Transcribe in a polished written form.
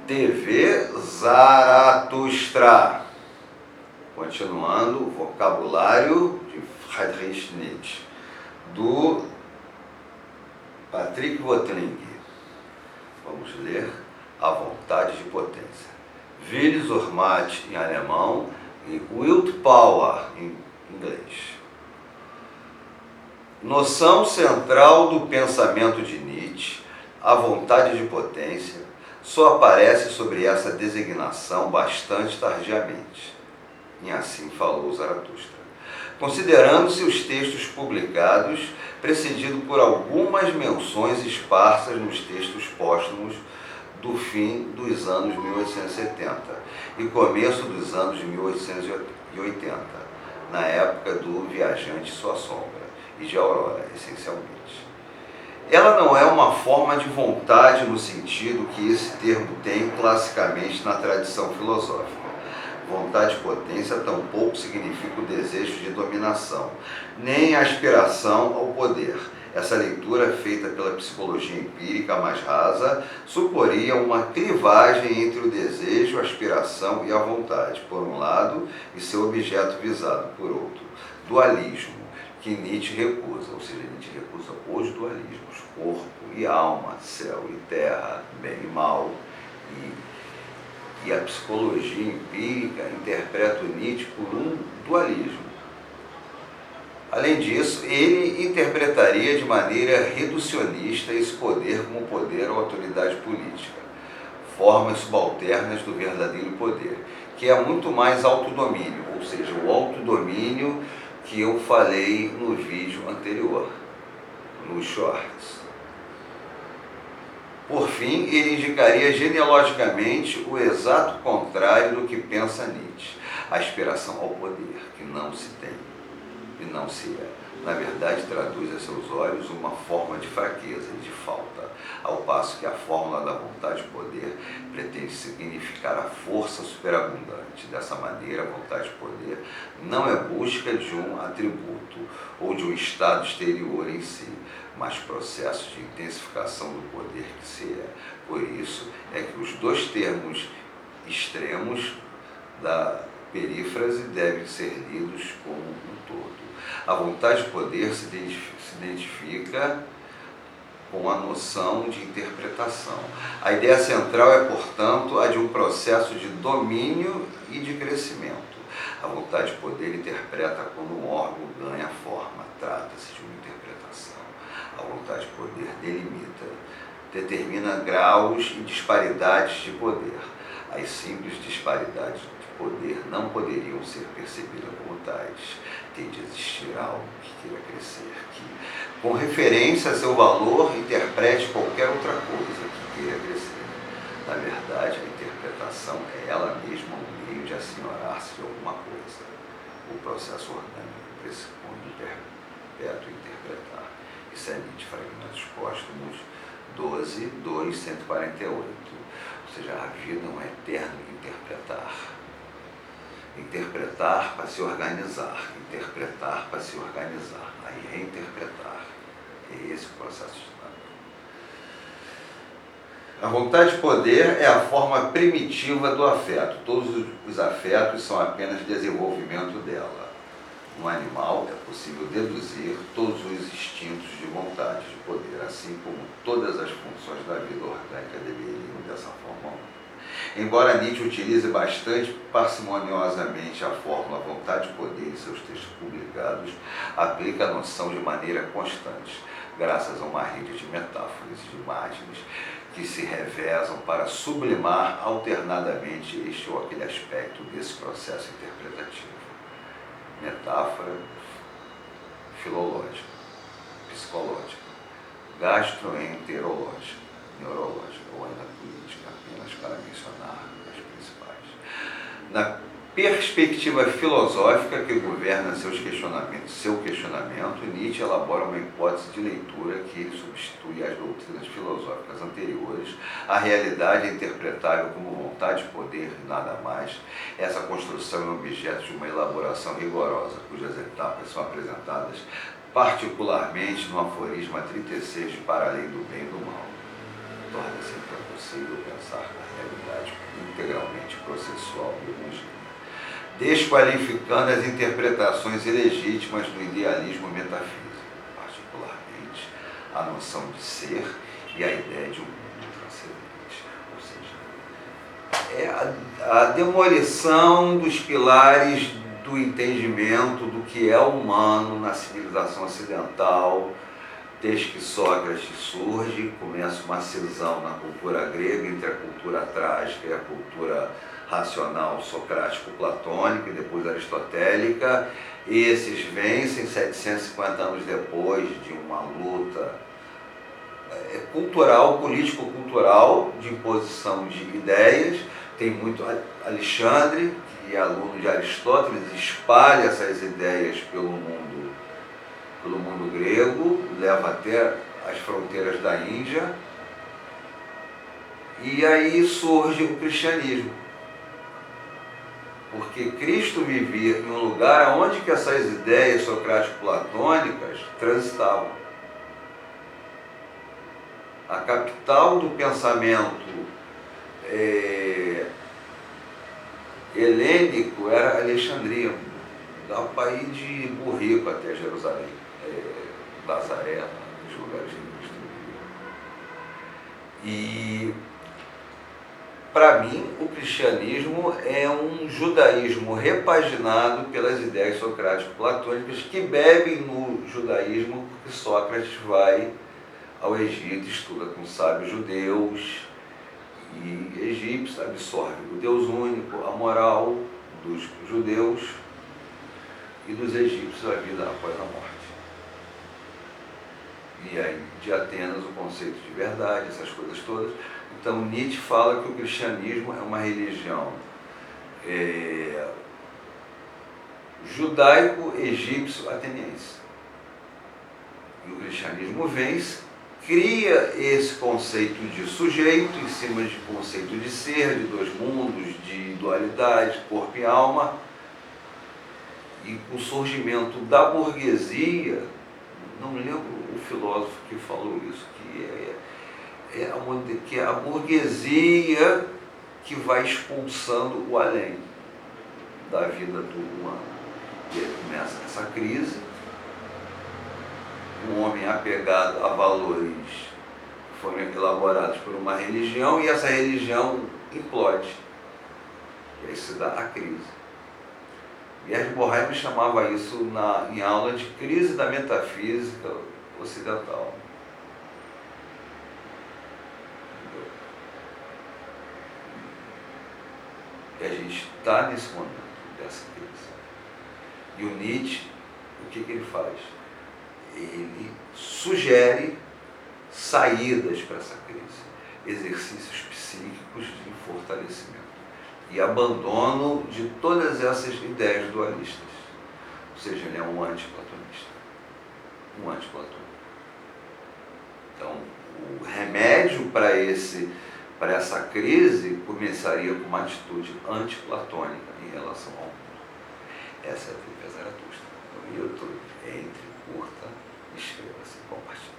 TV Zaratustra. Continuando o vocabulário de Friedrich Nietzsche, do Patrick Votling. Vamos ler A Vontade de Potência. Wille zur Macht em alemão e Will to Power em inglês. Noção central do pensamento de Nietzsche, a vontade de potência, só aparece sobre essa designação bastante tardiamente. E assim falou Zaratustra. Considerando-se os textos publicados, precedido por algumas menções esparsas nos textos póstumos do fim dos anos 1870 e começo dos anos 1880, na época do Viajante e Sua Sombra, e de Aurora, essencialmente. Ela não é uma forma de vontade no sentido que esse termo tem classicamente na tradição filosófica. Vontade de potência tampouco significa o desejo de dominação, nem a aspiração ao poder. Essa leitura, feita pela psicologia empírica mais rasa, suporia uma clivagem entre o desejo, a aspiração e a vontade, por um lado, e seu objeto visado, por outro. Dualismo, que Nietzsche recusa, ou seja, Nietzsche recusa os dualismos, corpo e alma, céu e terra, bem e mal, e a psicologia empírica interpreta o Nietzsche por um dualismo. Além disso, ele interpretaria de maneira reducionista esse poder como poder ou autoridade política, formas subalternas do verdadeiro poder, que é muito mais autodomínio, ou seja, o autodomínio que eu falei no vídeo anterior, nos shorts. Por fim, ele indicaria genealogicamente o exato contrário do que pensa Nietzsche, a aspiração ao poder, que não se tem e não se é. Na verdade, traduz a seus olhos uma forma de fraqueza e de falta, ao passo que a fórmula da vontade de poder pretende significar a força superabundante. Dessa maneira, a vontade de poder não é busca de um atributo ou de um estado exterior em si, mas processo de intensificação do poder que se é. Por isso é que os dois termos extremos da perífrase devem ser lidos como um todo. A vontade de poder se identifica com a noção de interpretação. A ideia central é, portanto, a de um processo de domínio e de crescimento. A vontade de poder interpreta quando um órgão ganha forma. Trata-se de uma interpretação. A vontade de poder delimita, determina graus e disparidades de poder. As simples disparidades de poder não poderiam ser percebidas como tais. Tem de existir algo que queira crescer, que, com referência a seu valor, interprete qualquer outra coisa que queira crescer. Na verdade, a interpretação é ela mesma um meio de assenhorar-se de alguma coisa. O processo orgânico pressupõe o perpétuo interpretar. Isso é Nietzsche, Fragmentos Póstumos 12, 2, 148. Ou seja, a vida é um eterno interpretar. Interpretar para se organizar, interpretar para se organizar, aí reinterpretar. É esse o processo dinâmico. A vontade de poder é a forma primitiva do afeto. Todos os afetos são apenas desenvolvimento dela. No animal é possível deduzir todos os instintos de vontade de poder, assim como todas as funções da vida orgânica deveriam dessa forma única. Embora Nietzsche utilize bastante parcimoniosamente a fórmula vontade de poder em seus textos publicados, aplica a noção de maneira constante, graças a uma rede de metáforas e de imagens que se revezam para sublimar alternadamente este ou aquele aspecto desse processo interpretativo. Metáfora filológica, psicológica, gastroenterológica, neurológica ou ainda política, apenas para mencionar as principais. Na perspectiva filosófica que governa seu questionamento, Nietzsche elabora uma hipótese de leitura que substitui as doutrinas filosóficas anteriores. A realidade é interpretável como vontade de poder e nada mais. Essa construção é objeto de uma elaboração rigorosa, cujas etapas são apresentadas particularmente no aforisma 36 de Para Além do Bem e do Mal. Torna-se então possível pensar na realidade puramente processual biológico, desqualificando as interpretações ilegítimas do idealismo metafísico, particularmente a noção de ser e a ideia de um mundo transcendente, ou seja, é a demolição dos pilares do entendimento do que é humano na civilização ocidental. Desde que Sócrates surge, começa uma cisão na cultura grega entre a cultura trágica e a cultura racional socrático-platônica e depois aristotélica. Esses vencem 750 anos depois de uma luta cultural, político-cultural, de imposição de ideias. Tem muito Alexandre, que é aluno de Aristóteles, espalha essas ideias pelo mundo grego, leva até as fronteiras da Índia, e aí surge o cristianismo. Porque Cristo vivia em um lugar onde que essas ideias socrático-platônicas transitavam. A capital do pensamento helênico era Alexandria, dá para ir de Burrico até Jerusalém, Nazaré, nos lugares de Cristo. E, para mim, o cristianismo é um judaísmo repaginado pelas ideias socrático-platônicas que bebem no judaísmo, porque Sócrates vai ao Egito, estuda com sábios judeus e egípcios, absorve o Deus único, a moral dos judeus e dos egípcios, a vida após a morte. E aí, de Atenas, o conceito de verdade, essas coisas todas. Então, Nietzsche fala que o cristianismo é uma religião judaico-egípcio-ateniense. E o cristianismo vence, cria esse conceito de sujeito em cima de conceito de ser, de dois mundos, de dualidade, corpo e alma. E com o surgimento da burguesia, não lembro o filósofo que falou isso, que é a burguesia que vai expulsando o além da vida do humano. E aí começa essa crise, um homem apegado a valores que foram elaborados por uma religião, e essa religião implode. E aí se dá a crise. Gerd Borheim chamava isso em aula de crise da metafísica ocidental. E a gente está nesse momento dessa crise. E o Nietzsche, o que ele faz? Ele sugere saídas para essa crise, exercícios psíquicos de fortalecimento e abandono de todas essas ideias dualistas. Ou seja, ele é um antiplatonista. Um antiplatônico. Então, o remédio para essa crise começaria com uma atitude antiplatônica em relação ao mundo. Essa é a Trilha Zaratustra. No YouTube, entre, curta, inscreva-se e compartilhe.